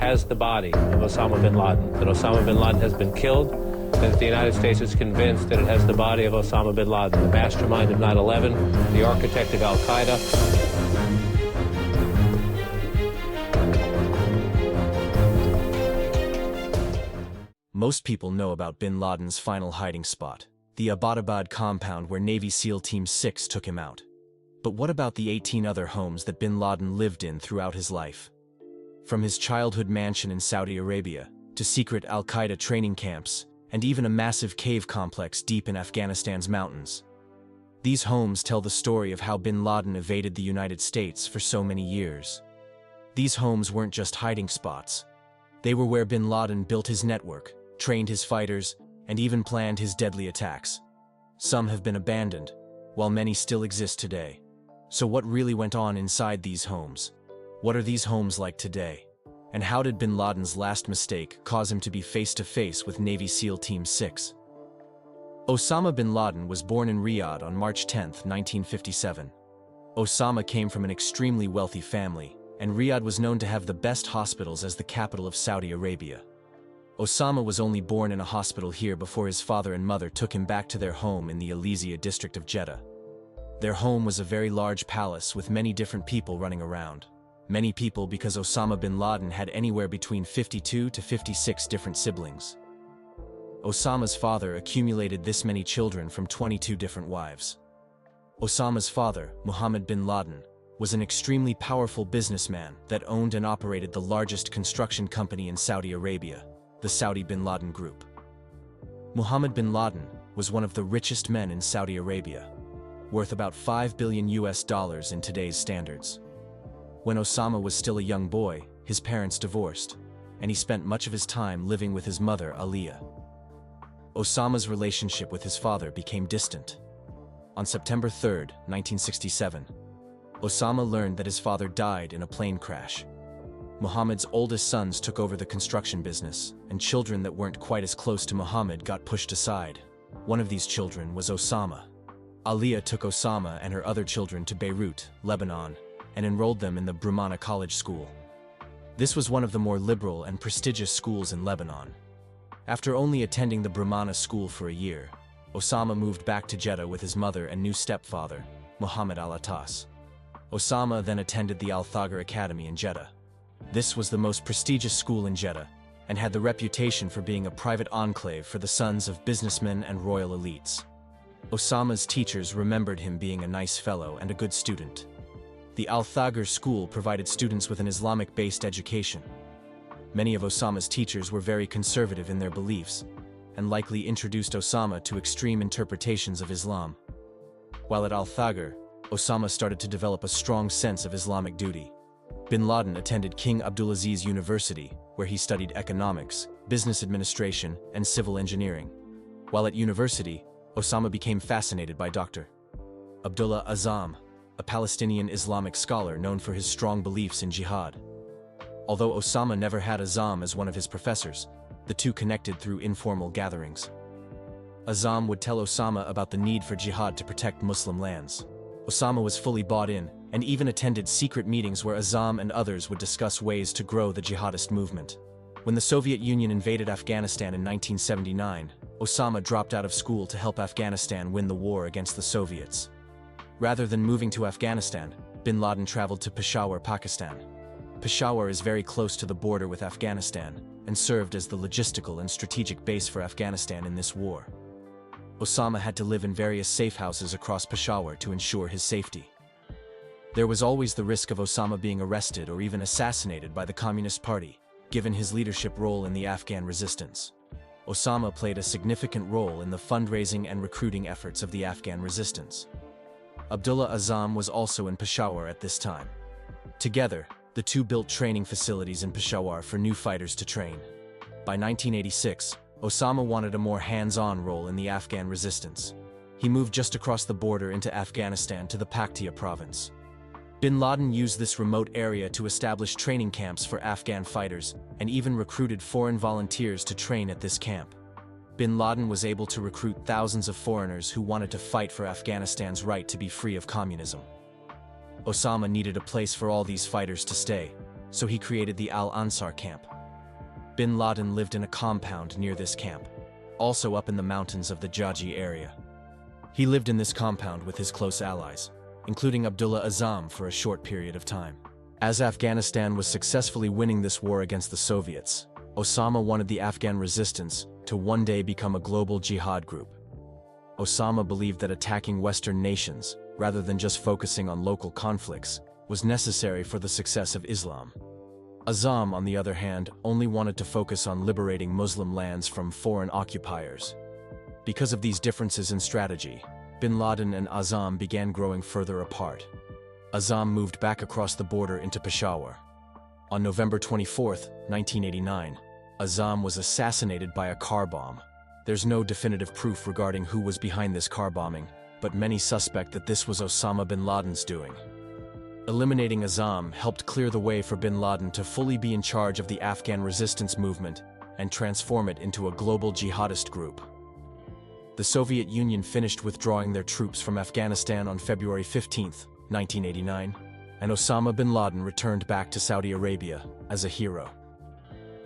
has the body of Osama bin Laden, that Osama bin Laden has been killed, and that the United States is convinced that it has the body of Osama bin Laden, the mastermind of 9/11, the architect of Al-Qaeda. Most people know about bin Laden's final hiding spot, the Abbottabad compound where Navy SEAL Team 6 took him out. But what about the 18 other homes that bin Laden lived in throughout his life? From his childhood mansion in Saudi Arabia, to secret Al-Qaeda training camps, and even a massive cave complex deep in Afghanistan's mountains. These homes tell the story of how bin Laden evaded the United States for so many years. These homes weren't just hiding spots. They were where bin Laden built his network, trained his fighters, and even planned his deadly attacks. Some have been abandoned, while many still exist today. So what really went on inside these homes? What are these homes like today? And how did bin Laden's last mistake cause him to be face to face with Navy SEAL Team 6? Osama bin Laden was born in Riyadh on March 10, 1957. Osama came from an extremely wealthy family, and Riyadh was known to have the best hospitals as the capital of Saudi Arabia. Osama was only born in a hospital here before his father and mother took him back to their home in the Alizia district of Jeddah. Their home was a very large palace with many different people running around. Many people because Osama bin Laden had anywhere between 52 to 56 different siblings. Osama's father accumulated this many children from 22 different wives. Osama's father, Mohammed bin Laden, was an extremely powerful businessman that owned and operated the largest construction company in Saudi Arabia, the Saudi bin Laden Group. Mohammed bin Laden was one of the richest men in Saudi Arabia, worth about $5 billion in today's standards. When Osama was still a young boy, his parents divorced, and he spent much of his time living with his mother, Aliyah. Osama's relationship with his father became distant. On September 3, 1967, Osama learned that his father died in a plane crash. Mohammed's oldest sons took over the construction business, and children that weren't quite as close to Mohammed got pushed aside. One of these children was Osama. Aliyah took Osama and her other children to Beirut, Lebanon, and enrolled them in the Brumana College School. This was one of the more liberal and prestigious schools in Lebanon. After only attending the Brumana school for a year, Osama moved back to Jeddah with his mother and new stepfather, Mohammed Al-Attas. Osama then attended the Al-Thagr Academy in Jeddah. This was the most prestigious school in Jeddah, and had the reputation for being a private enclave for the sons of businessmen and royal elites. Osama's teachers remembered him being a nice fellow and a good student. The Al-Thagr school provided students with an Islamic-based education. Many of Osama's teachers were very conservative in their beliefs, and likely introduced Osama to extreme interpretations of Islam. While at Al-Thagr, Osama started to develop a strong sense of Islamic duty. Bin Laden attended King Abdulaziz University, where he studied economics, business administration, and civil engineering. While at university, Osama became fascinated by Dr. Abdullah Azzam, a Palestinian Islamic scholar known for his strong beliefs in jihad. Although Osama never had Azzam as one of his professors, the two connected through informal gatherings. Azzam would tell Osama about the need for jihad to protect Muslim lands. Osama was fully bought in, and even attended secret meetings where Azzam and others would discuss ways to grow the jihadist movement. When the Soviet Union invaded Afghanistan in 1979, Osama dropped out of school to help Afghanistan win the war against the Soviets. Rather than moving to Afghanistan, bin Laden traveled to Peshawar, Pakistan. Peshawar is very close to the border with Afghanistan, and served as the logistical and strategic base for Afghanistan in this war. Osama had to live in various safe houses across Peshawar to ensure his safety. There was always the risk of Osama being arrested or even assassinated by the Communist Party, given his leadership role in the Afghan resistance. Osama played a significant role in the fundraising and recruiting efforts of the Afghan resistance. Abdullah Azzam was also in Peshawar at this time. Together, the two built training facilities in Peshawar for new fighters to train. By 1986, Osama wanted a more hands-on role in the Afghan resistance. He moved just across the border into Afghanistan to the Paktia province. Bin Laden used this remote area to establish training camps for Afghan fighters, and even recruited foreign volunteers to train at this camp. Bin Laden was able to recruit thousands of foreigners who wanted to fight for Afghanistan's right to be free of communism. Osama needed a place for all these fighters to stay, so he created the Al-Ansar camp. Bin Laden lived in a compound near this camp, also up in the mountains of the Jaji area. He lived in this compound with his close allies, including Abdullah Azzam for a short period of time. As Afghanistan was successfully winning this war against the Soviets, Osama wanted the Afghan resistance to one day become a global jihad group. Osama believed that attacking Western nations, rather than just focusing on local conflicts, was necessary for the success of Islam. Azzam, on the other hand, only wanted to focus on liberating Muslim lands from foreign occupiers. Because of these differences in strategy, bin Laden and Azzam began growing further apart. Azzam moved back across the border into Peshawar. On November 24, 1989, Azzam was assassinated by a car bomb. There's no definitive proof regarding who was behind this car bombing, but many suspect that this was Osama bin Laden's doing. Eliminating Azzam helped clear the way for bin Laden to fully be in charge of the Afghan resistance movement and transform it into a global jihadist group. The Soviet Union finished withdrawing their troops from Afghanistan on February 15, 1989, and Osama bin Laden returned back to Saudi Arabia as a hero.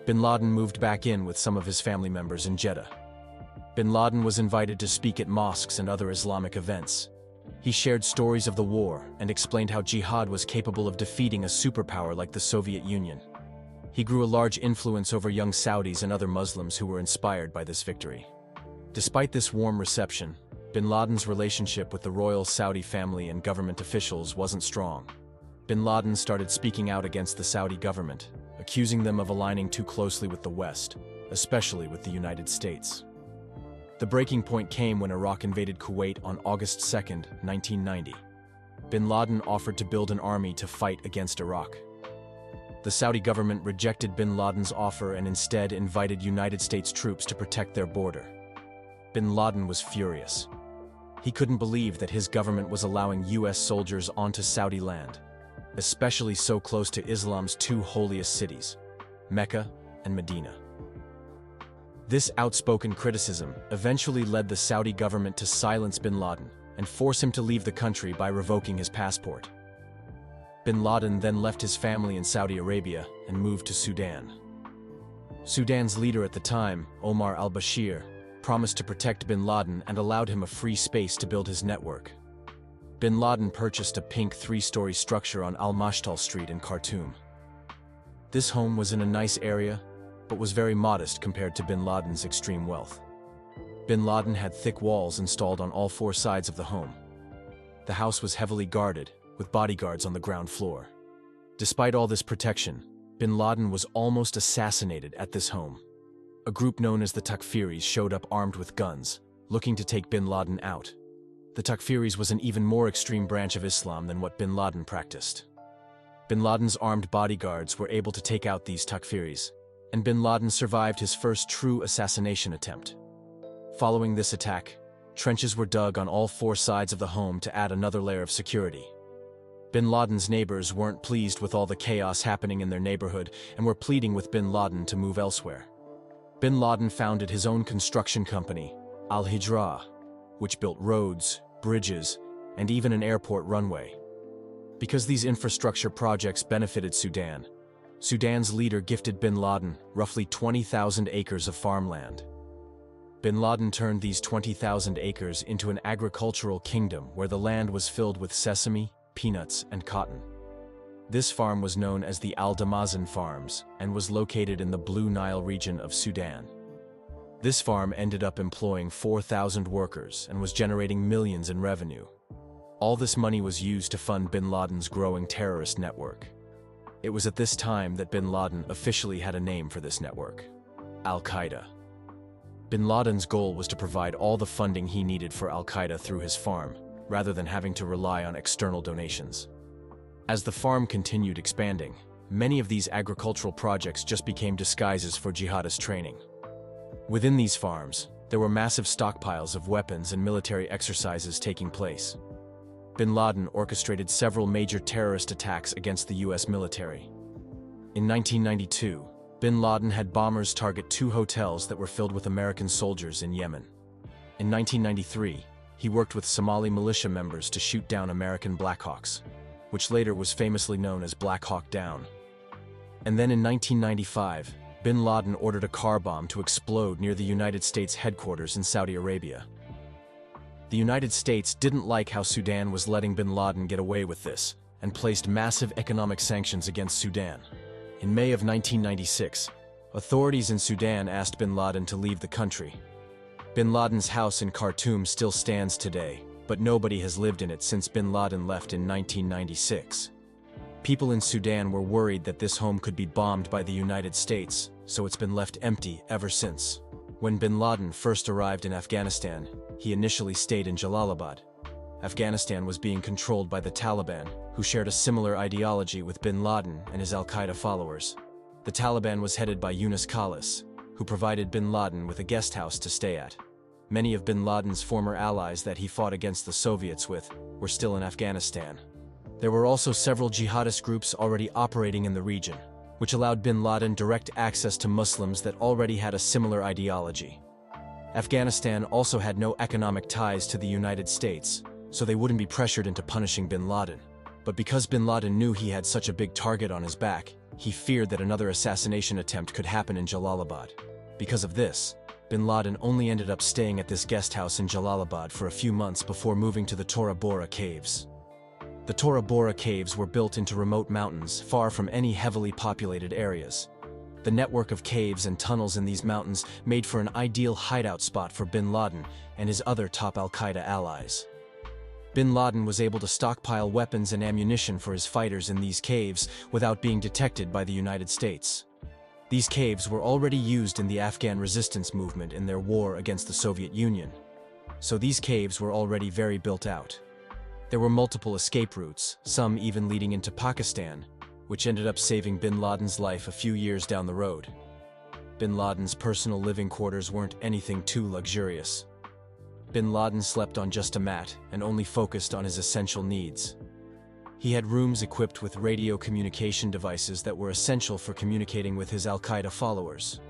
Bin Laden moved back in with some of his family members in Jeddah. Bin Laden was invited to speak at mosques and other Islamic events. He shared stories of the war and explained how jihad was capable of defeating a superpower like the Soviet Union. He grew a large influence over young Saudis and other Muslims who were inspired by this victory. Despite this warm reception, bin Laden's relationship with the royal Saudi family and government officials wasn't strong. Bin Laden started speaking out against the Saudi government, accusing them of aligning too closely with the West, especially with the United States. The breaking point came when Iraq invaded Kuwait on August 2, 1990. Bin Laden offered to build an army to fight against Iraq. The Saudi government rejected bin Laden's offer and instead invited United States troops to protect their border. Bin Laden was furious. He couldn't believe that his government was allowing US soldiers onto Saudi land, especially so close to Islam's two holiest cities, Mecca and Medina. This outspoken criticism eventually led the Saudi government to silence bin Laden and force him to leave the country by revoking his passport. Bin Laden then left his family in Saudi Arabia and moved to Sudan. Sudan's leader at the time, Omar al-Bashir, promised to protect bin Laden and allowed him a free space to build his network. Bin Laden purchased a pink 3-story structure on Al-Mashtal Street in Khartoum. This home was in a nice area, but was very modest compared to bin Laden's extreme wealth. Bin Laden had thick walls installed on all 4 sides of the home. The house was heavily guarded, with bodyguards on the ground floor. Despite all this protection, bin Laden was almost assassinated at this home. A group known as the Takfiris showed up armed with guns, looking to take bin Laden out. The Takfiris was an even more extreme branch of Islam than what bin Laden practiced. Bin Laden's armed bodyguards were able to take out these Takfiris, and bin Laden survived his first true assassination attempt. Following this attack, trenches were dug on all 4 sides of the home to add another layer of security. Bin Laden's neighbors weren't pleased with all the chaos happening in their neighborhood and were pleading with bin Laden to move elsewhere. Bin Laden founded his own construction company, Al-Hijra, which built roads, bridges, and even an airport runway. Because these infrastructure projects benefited Sudan, Sudan's leader gifted bin Laden roughly 20,000 acres of farmland. Bin Laden turned these 20,000 acres into an agricultural kingdom where the land was filled with sesame, peanuts, and cotton. This farm was known as the Al-Damazin Farms and was located in the Blue Nile region of Sudan. This farm ended up employing 4,000 workers and was generating millions in revenue. All this money was used to fund bin Laden's growing terrorist network. It was at this time that bin Laden officially had a name for this network: Al-Qaeda. Bin Laden's goal was to provide all the funding he needed for Al-Qaeda through his farm, rather than having to rely on external donations. As the farm continued expanding, many of these agricultural projects just became disguises for jihadist training. Within these farms, there were massive stockpiles of weapons and military exercises taking place. Bin Laden orchestrated several major terrorist attacks against the US military. In 1992, bin Laden had bombers target 2 hotels that were filled with American soldiers in Yemen. In 1993, he worked with Somali militia members to shoot down American Black Hawks, which later was famously known as Black Hawk Down. And then in 1995, bin Laden ordered a car bomb to explode near the United States headquarters in Saudi Arabia. The United States didn't like how Sudan was letting bin Laden get away with this, and placed massive economic sanctions against Sudan. In May of 1996, authorities in Sudan asked bin Laden to leave the country. Bin Laden's house in Khartoum still stands today, but nobody has lived in it since bin Laden left in 1996. People in Sudan were worried that this home could be bombed by the United States, so it's been left empty ever since. When bin Laden first arrived in Afghanistan, he initially stayed in Jalalabad. Afghanistan was being controlled by the Taliban, who shared a similar ideology with bin Laden and his Al-Qaeda followers. The Taliban was headed by Yunus Khalis, who provided bin Laden with a guest house to stay at. Many of bin Laden's former allies that he fought against the Soviets with were still in Afghanistan. There were also several jihadist groups already operating in the region, which allowed bin Laden direct access to Muslims that already had a similar ideology. Afghanistan also had no economic ties to the United States, so they wouldn't be pressured into punishing bin Laden. But because bin Laden knew he had such a big target on his back, he feared that another assassination attempt could happen in Jalalabad. Because of this, bin Laden only ended up staying at this guest house in Jalalabad for a few months before moving to the Tora Bora caves. The Tora Bora caves were built into remote mountains, far from any heavily populated areas. The network of caves and tunnels in these mountains made for an ideal hideout spot for bin Laden and his other top Al-Qaeda allies. Bin Laden was able to stockpile weapons and ammunition for his fighters in these caves without being detected by the United States. These caves were already used in the Afghan resistance movement in their war against the Soviet Union. So these caves were already very built out. There were multiple escape routes, some even leading into Pakistan, which ended up saving bin Laden's life a few years down the road. Bin Laden's personal living quarters weren't anything too luxurious. Bin Laden slept on just a mat and only focused on his essential needs. He had rooms equipped with radio communication devices that were essential for communicating with his Al-Qaeda followers.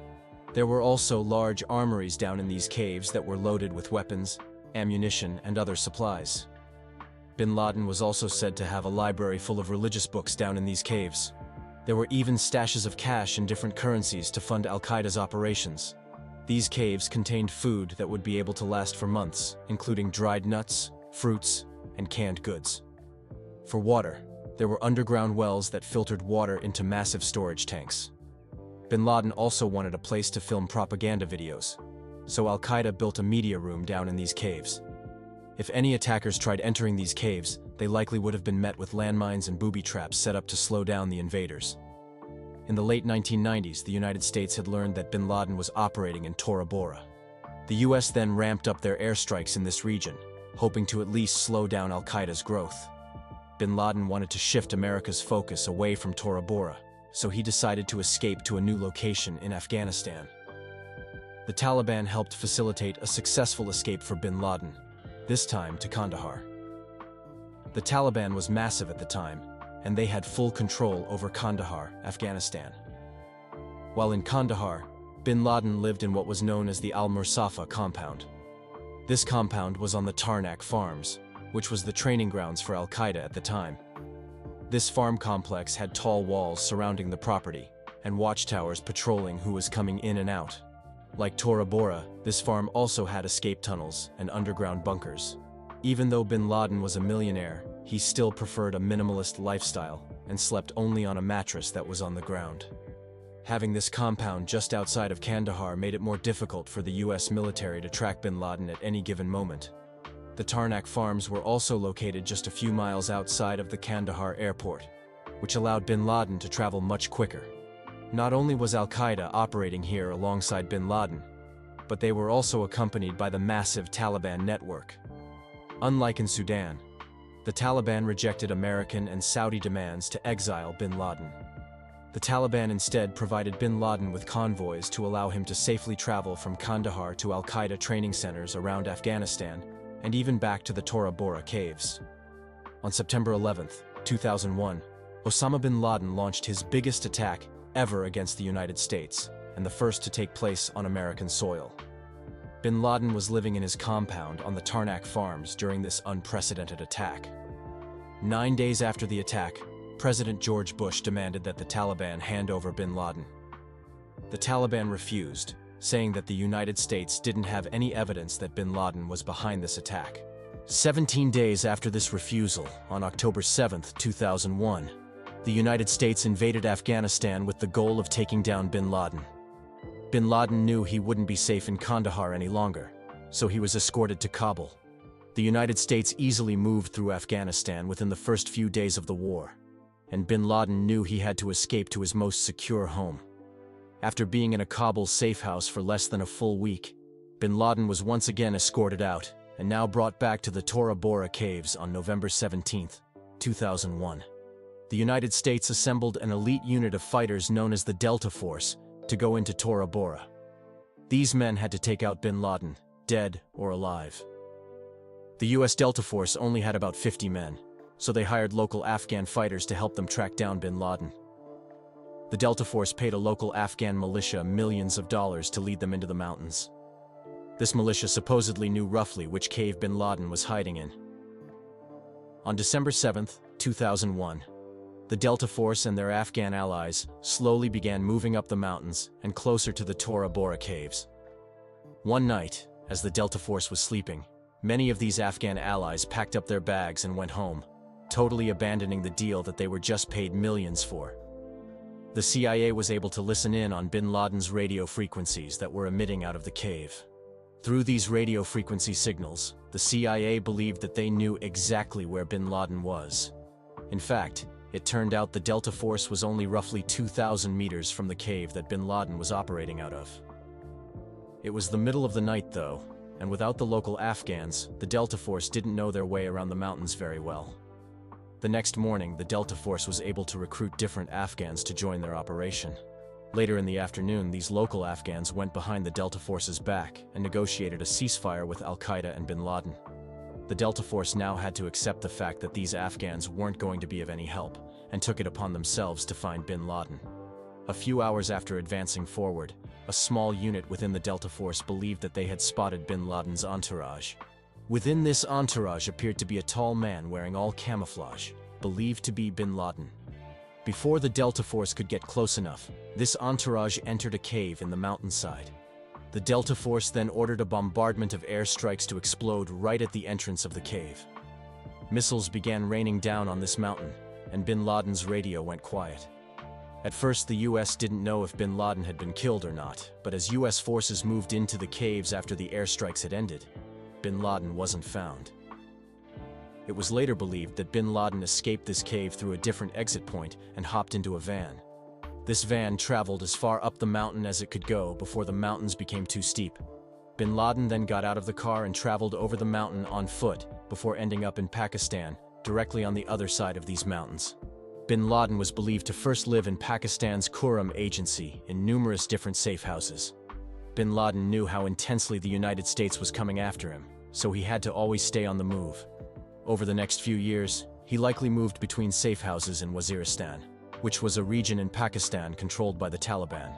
There were also large armories down in these caves that were loaded with weapons, ammunition, and other supplies. Bin Laden was also said to have a library full of religious books down in these caves. There were even stashes of cash in different currencies to fund Al-Qaeda's operations. These caves contained food that would be able to last for months, including dried nuts, fruits, and canned goods. For water, there were underground wells that filtered water into massive storage tanks. Bin Laden also wanted a place to film propaganda videos, so Al-Qaeda built a media room down in these caves. If any attackers tried entering these caves, they likely would have been met with landmines and booby traps set up to slow down the invaders. In the late 1990s, the United States had learned that bin Laden was operating in Tora Bora. The US then ramped up their airstrikes in this region, hoping to at least slow down Al-Qaeda's growth. Bin Laden wanted to shift America's focus away from Tora Bora, so he decided to escape to a new location in Afghanistan. The Taliban helped facilitate a successful escape for bin Laden, this time to Kandahar. The Taliban was massive at the time, and they had full control over Kandahar, Afghanistan. While in Kandahar, bin Laden lived in what was known as the Al-Mursafa compound. This compound was on the Tarnak farms, which was the training grounds for Al-Qaeda at the time. This farm complex had tall walls surrounding the property, and watchtowers patrolling who was coming in and out. Like Tora Bora, this farm also had escape tunnels and underground bunkers. Even though bin Laden was a millionaire, he still preferred a minimalist lifestyle and slept only on a mattress that was on the ground. Having this compound just outside of Kandahar made it more difficult for the US military to track bin Laden at any given moment. The Tarnak farms were also located just a few miles outside of the Kandahar airport, which allowed bin Laden to travel much quicker. Not only was Al-Qaeda operating here alongside bin Laden, but they were also accompanied by the massive Taliban network. Unlike in Sudan, the Taliban rejected American and Saudi demands to exile bin Laden. The Taliban instead provided bin Laden with convoys to allow him to safely travel from Kandahar to Al-Qaeda training centers around Afghanistan and even back to the Tora Bora caves. On September 11, 2001, Osama bin Laden launched his biggest attack ever against the United States, and the first to take place on American soil. Bin Laden was living in his compound on the Tarnak farms during this unprecedented attack. 9 days after the attack, President George Bush demanded that the Taliban hand over bin Laden. The Taliban refused, saying that the United States didn't have any evidence that bin Laden was behind this attack. 17 days after this refusal, on October 7, 2001, the United States invaded Afghanistan with the goal of taking down bin Laden. Bin Laden knew he wouldn't be safe in Kandahar any longer, so he was escorted to Kabul. The United States easily moved through Afghanistan within the first few days of the war, and bin Laden knew he had to escape to his most secure home. After being in a Kabul safe house for less than a full week, bin Laden was once again escorted out and now brought back to the Tora Bora caves on November 17, 2001. The United States assembled an elite unit of fighters known as the Delta Force to go into Tora Bora. These men had to take out bin Laden, dead or alive. The US Delta Force only had about 50 men, so they hired local Afghan fighters to help them track down bin Laden. The Delta Force paid a local Afghan militia millions of dollars to lead them into the mountains. This militia supposedly knew roughly which cave bin Laden was hiding in. On December 7, 2001, the Delta Force and their Afghan allies slowly began moving up the mountains and closer to the Tora Bora caves. One night, as the Delta Force was sleeping, many of these Afghan allies packed up their bags and went home, totally abandoning the deal that they were just paid millions for. The CIA was able to listen in on bin Laden's radio frequencies that were emitting out of the cave. Through these radio frequency signals, the CIA believed that they knew exactly where bin Laden was. In fact, it turned out the Delta Force was only roughly 2,000 meters from the cave that bin Laden was operating out of. It was the middle of the night though, and without the local Afghans, the Delta Force didn't know their way around the mountains very well. The next morning, the Delta Force was able to recruit different Afghans to join their operation. Later in the afternoon, these local Afghans went behind the Delta Force's back and negotiated a ceasefire with Al-Qaeda and bin Laden. The Delta Force now had to accept the fact that these Afghans weren't going to be of any help, and took it upon themselves to find bin Laden. A few hours after advancing forward, a small unit within the Delta Force believed that they had spotted bin Laden's entourage. Within this entourage appeared to be a tall man wearing all camouflage, believed to be bin Laden. Before the Delta Force could get close enough, this entourage entered a cave in the mountainside. The Delta Force then ordered a bombardment of airstrikes to explode right at the entrance of the cave. Missiles began raining down on this mountain, and bin Laden's radio went quiet. At first, the US didn't know if bin Laden had been killed or not, but as US forces moved into the caves after the airstrikes had ended, bin Laden wasn't found. It was later believed that bin Laden escaped this cave through a different exit point and hopped into a van. This van traveled as far up the mountain as it could go before the mountains became too steep. Bin Laden then got out of the car and traveled over the mountain on foot before ending up in Pakistan, directly on the other side of these mountains. Bin Laden was believed to first live in Pakistan's Quram agency in numerous different safe houses. Bin Laden knew how intensely the United States was coming after him, so he had to always stay on the move. Over the next few years, he likely moved between safe houses in Waziristan, which was a region in Pakistan controlled by the Taliban.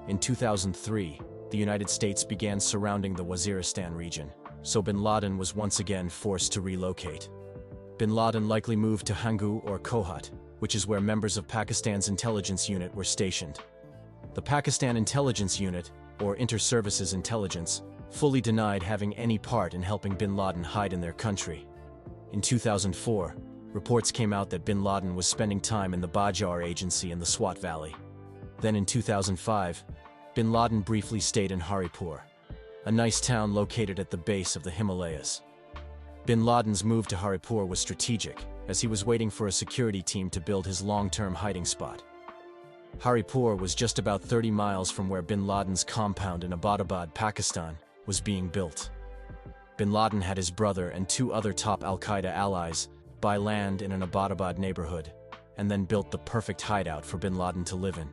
In 2003, the United States began surrounding the Waziristan region, so bin Laden was once again forced to relocate. Bin Laden likely moved to Hangu or Kohat, which is where members of Pakistan's intelligence unit were stationed. The Pakistan Intelligence Unit, or Inter-Services Intelligence, fully denied having any part in helping bin Laden hide in their country. In 2004, reports came out that bin Laden was spending time in the Bajar agency in the Swat Valley. Then in 2005, bin Laden briefly stayed in Haripur, a nice town located at the base of the Himalayas. Bin Laden's move to Haripur was strategic, as he was waiting for a security team to build his long-term hiding spot. Haripur was just about 30 miles from where bin Laden's compound in Abbottabad, Pakistan, was being built. Bin Laden had his brother and 2 other top Al-Qaeda allies buy land in an Abbottabad neighborhood, and then built the perfect hideout for bin Laden to live in.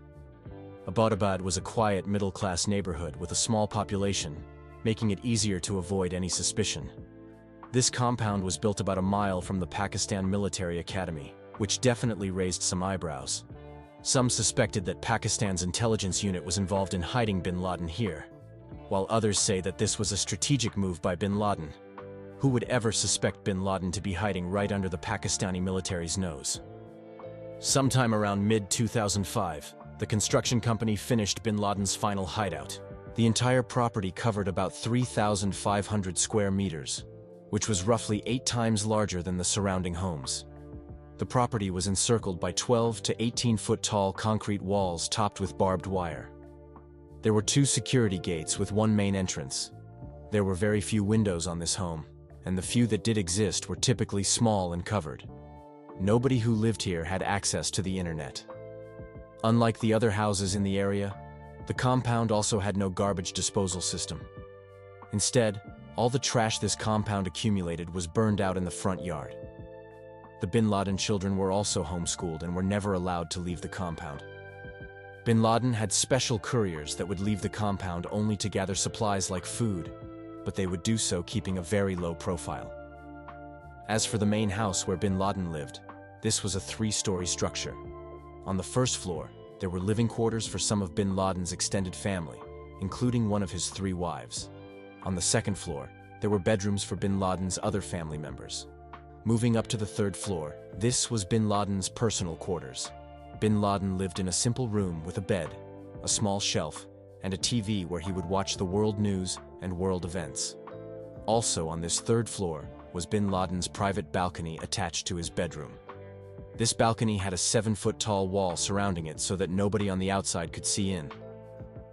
Abbottabad was a quiet middle-class neighborhood with a small population, making it easier to avoid any suspicion. This compound was built about a mile from the Pakistan Military Academy, which definitely raised some eyebrows. Some suspected that Pakistan's intelligence unit was involved in hiding bin Laden here, while others say that this was a strategic move by bin Laden. Who would ever suspect bin Laden to be hiding right under the Pakistani military's nose? Sometime around mid-2005, the construction company finished bin Laden's final hideout. The entire property covered about 3,500 square meters, which was roughly 8 times larger than the surrounding homes. The property was encircled by 12 to 18-foot tall concrete walls topped with barbed wire. There were 2 security gates with 1 main entrance. There were very few windows on this home, and the few that did exist were typically small and covered. Nobody who lived here had access to the internet. Unlike the other houses in the area, the compound also had no garbage disposal system. Instead, all the trash this compound accumulated was burned out in the front yard. The bin Laden children were also homeschooled and were never allowed to leave the compound. Bin Laden had special couriers that would leave the compound only to gather supplies like food, but they would do so keeping a very low profile. As for the main house where bin Laden lived, this was a 3-story structure. On the first floor, there were living quarters for some of bin Laden's extended family, including one of his 3 wives. On the second floor, there were bedrooms for bin Laden's other family members. Moving up to the 3rd floor, this was bin Laden's personal quarters. Bin Laden lived in a simple room with a bed, a small shelf, and a TV where he would watch the world news and world events. Also on this 3rd floor was bin Laden's private balcony attached to his bedroom. This balcony had a 7-foot tall wall surrounding it so that nobody on the outside could see in.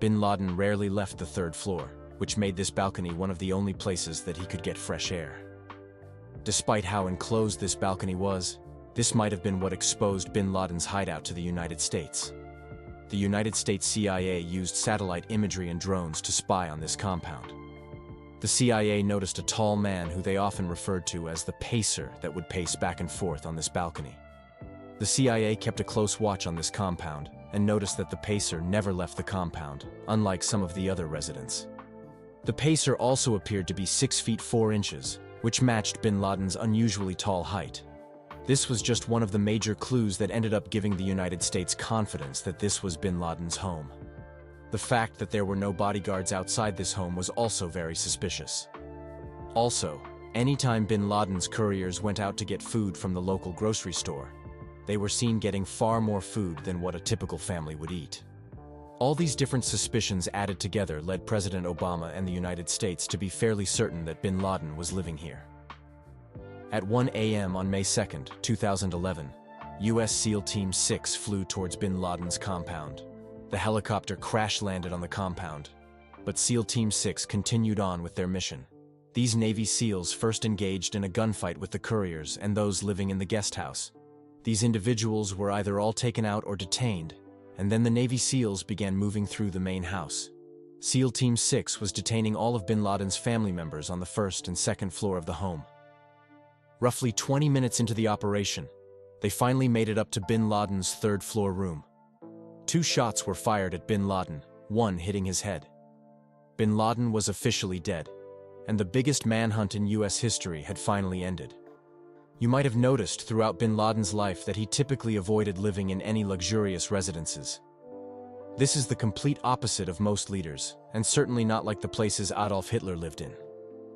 Bin Laden rarely left the 3rd floor, which made this balcony one of the only places that he could get fresh air. Despite how enclosed this balcony was, this might have been what exposed bin Laden's hideout to the United States. The United States CIA used satellite imagery and drones to spy on this compound. The CIA noticed a tall man who they often referred to as the pacer that would pace back and forth on this balcony. The CIA kept a close watch on this compound and noticed that the pacer never left the compound, unlike some of the other residents. The pacer also appeared to be 6 feet 4 inches, which matched bin Laden's unusually tall height. This was just one of the major clues that ended up giving the United States confidence that this was bin Laden's home. The fact that there were no bodyguards outside this home was also very suspicious. Also, anytime bin Laden's couriers went out to get food from the local grocery store, they were seen getting far more food than what a typical family would eat. All these different suspicions added together led President Obama and the United States to be fairly certain that bin Laden was living here. At 1 a.m. on May 2, 2011, U.S. SEAL Team 6 flew towards bin Laden's compound. The helicopter crash-landed on the compound, but SEAL Team 6 continued on with their mission. These Navy SEALs first engaged in a gunfight with the couriers and those living in the guest house. These individuals were either all taken out or detained, and then the Navy SEALs began moving through the main house. SEAL Team 6 was detaining all of bin Laden's family members on the 1st and 2nd floor of the home. Roughly 20 minutes into the operation, they finally made it up to bin Laden's 3rd floor room. 2 shots were fired at bin Laden, one hitting his head. Bin Laden was officially dead, and the biggest manhunt in U.S. history had finally ended. You might have noticed throughout bin Laden's life that he typically avoided living in any luxurious residences. This is the complete opposite of most leaders, and certainly not like the places Adolf Hitler lived in.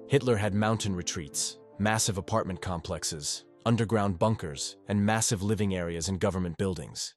Hitler had mountain retreats, massive apartment complexes, underground bunkers, and massive living areas in government buildings.